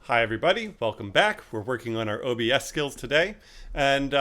Hi everybody, welcome back. We're working on our OBS skills today, and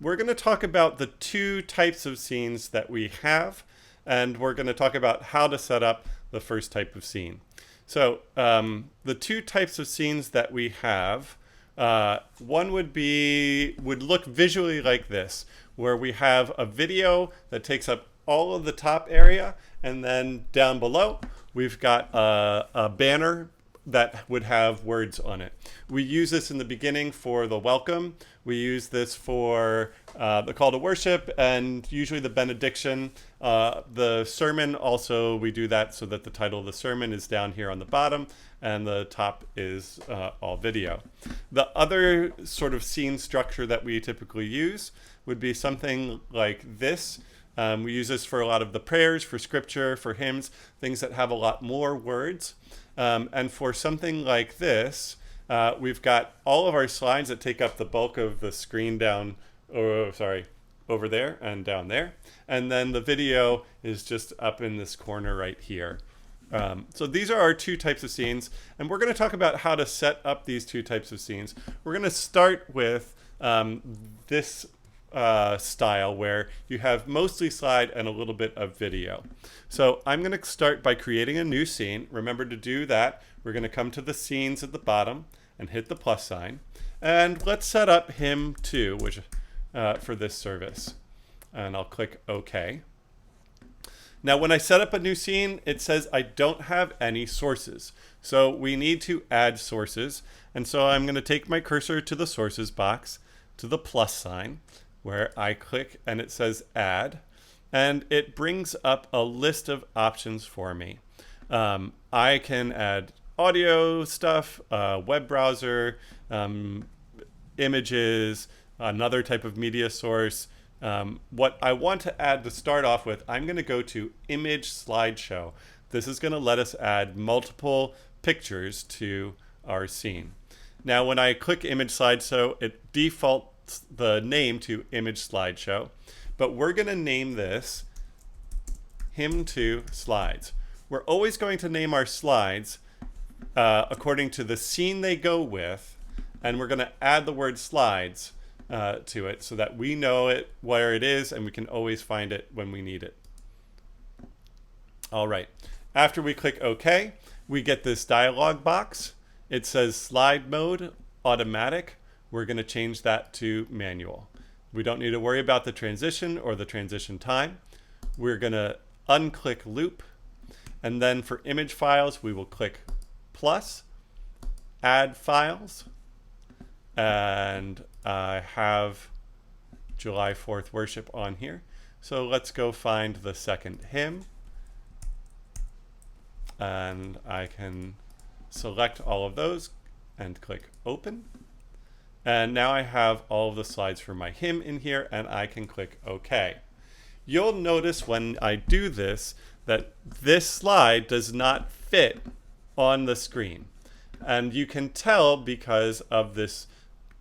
we're going to talk about the two types of scenes that we have, and we're going to talk about how to set up the first type of scene. So the two types of scenes that we have, one would look visually like this, where we have a video that takes up all of the top area, and then down below we've got a banner that would have words on it. We use this in the beginning for the welcome. We use this for the call to worship and usually the benediction. The sermon also, we do that so that the title of the sermon is down here on the bottom and the top is all video. The other sort of scene structure that we typically use would be something like this. We use this for a lot of the prayers, for scripture, for hymns, things that have a lot more words. And for something like this, we've got all of our slides that take up the bulk of the screen over there and down there. And then the video is just up in this corner right here. So these are our two types of scenes. And we're going to talk about how to set up these two types of scenes. We're going to start with this style where you have mostly slide and a little bit of video. So I'm going to start by creating a new scene. Remember to do that. We're going to come to the scenes at the bottom and hit the plus sign. And let's set up hymn 2 for this service. And I'll click OK. Now when I set up a new scene, it says I don't have any sources. So we need to add sources. And so I'm going to take my cursor to the sources box, to the plus sign, where I click and it says add, and it brings up a list of options for me. I can add audio stuff, web browser, images, another type of media source. What I want to add to start off with, I'm going to go to image slideshow. This is going to let us add multiple pictures to our scene. Now when I click image slideshow, it defaults the name to image slideshow, but we're going to name this hymn 2 slides. We're always going to name our slides according to the scene they go with, and we're going to add the word slides to it so that we know where it is and we can always find it when we need it. All right, after we click OK, we get this dialog box. It says slide mode automatic. We're going to change that to manual. We don't need to worry about the transition or the transition time. We're going to unclick loop. And then for image files, we will click plus, add files. And I have July 4th worship on here. So let's go find the second hymn. And I can select all of those and click open. And now I have all of the slides for my hymn in here, and I can click OK. You'll notice when I do this that this slide does not fit on the screen. And you can tell because of this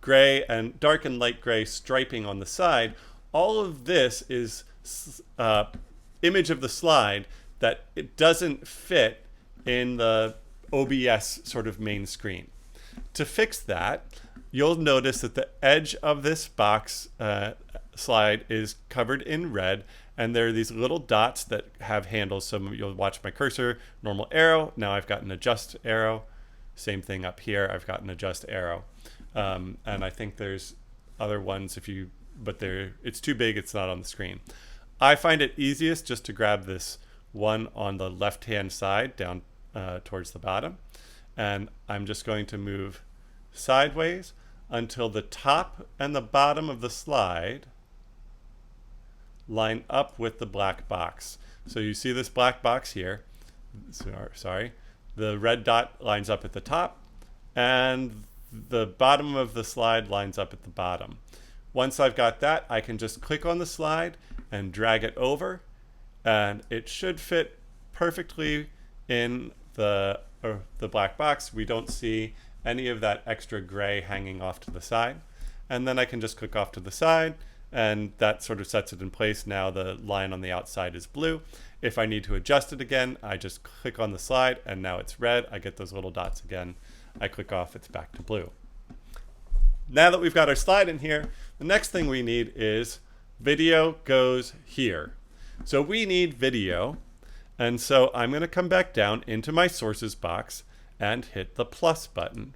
gray and dark and light gray striping on the side. All of this is image of the slide that it doesn't fit in the OBS sort of main screen. To fix that, you'll notice that the edge of this box slide is covered in red, and there are these little dots that have handles. So you'll watch my cursor, normal arrow. Now I've got an adjust arrow. Same thing up here. I've got an adjust arrow. And I think there's other ones but it's too big. It's not on the screen. I find it easiest just to grab this one on the left-hand side down towards the bottom. And I'm just going to move sideways until the top and the bottom of the slide line up with the black box. So you see this black box here. Sorry. The red dot lines up at the top and the bottom of the slide lines up at the bottom. Once I've got that, I can just click on the slide and drag it over, and it should fit perfectly in the black box. We don't see any of that extra gray hanging off to the side. And then I can just click off to the side, and that sort of sets it in place. Now the line on the outside is blue. If I need to adjust it again, I just click on the slide and now it's red. I get those little dots again I click off, it's back to blue. Now that we've got our slide in here, the next thing we need is video goes here. So we need video. And so I'm going to come back down into my sources box and hit the plus button.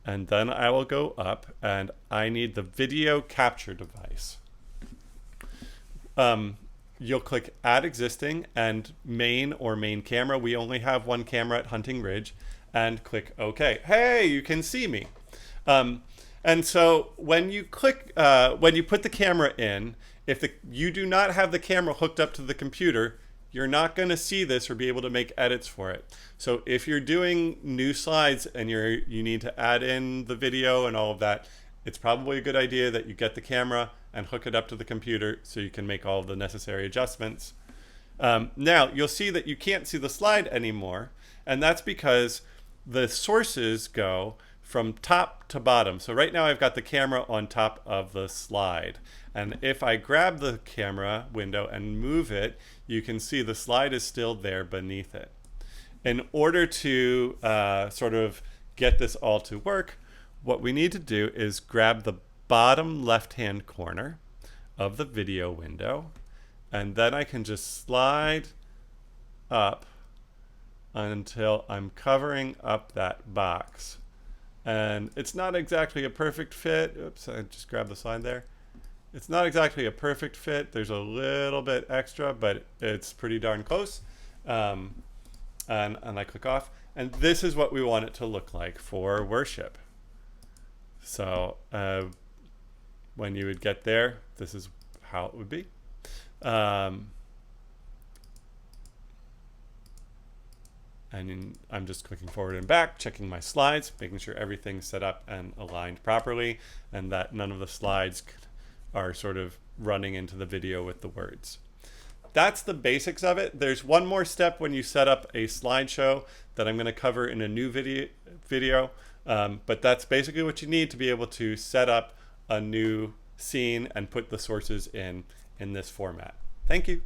And then I will go up and I need the video capture device. You'll click add existing and main or main camera. We only have one camera at Hunting Ridge, and click OK. Hey, you can see me. And so when you click, when you put the camera in, if you do not have the camera hooked up to the computer, you're not going to see this or be able to make edits for it. So if you're doing new slides and you need to add in the video and all of that, it's probably a good idea that you get the camera and hook it up to the computer so you can make all of the necessary adjustments. Now you'll see that you can't see the slide anymore, and that's because the sources go from top to bottom. So right now I've got the camera on top of the slide. And if I grab the camera window and move it, you can see the slide is still there beneath it. In order to sort of get this all to work, what we need to do is grab the bottom left-hand corner of the video window, and then I can just slide up until I'm covering up that box. And it's not exactly a perfect fit. Oops, I just grabbed the slide there. It's not exactly a perfect fit. There's a little bit extra, but it's pretty darn close. And I click off. And this is what we want it to look like for worship. So when you would get there, this is how it would be. And I'm just clicking forward and back, checking my slides, making sure everything's set up and aligned properly, and that none of the slides are sort of running into the video with the words. That's the basics of it. There's one more step when you set up a slideshow that I'm going to cover in a new video, but that's basically what you need to be able to set up a new scene and put the sources in this format. Thank you.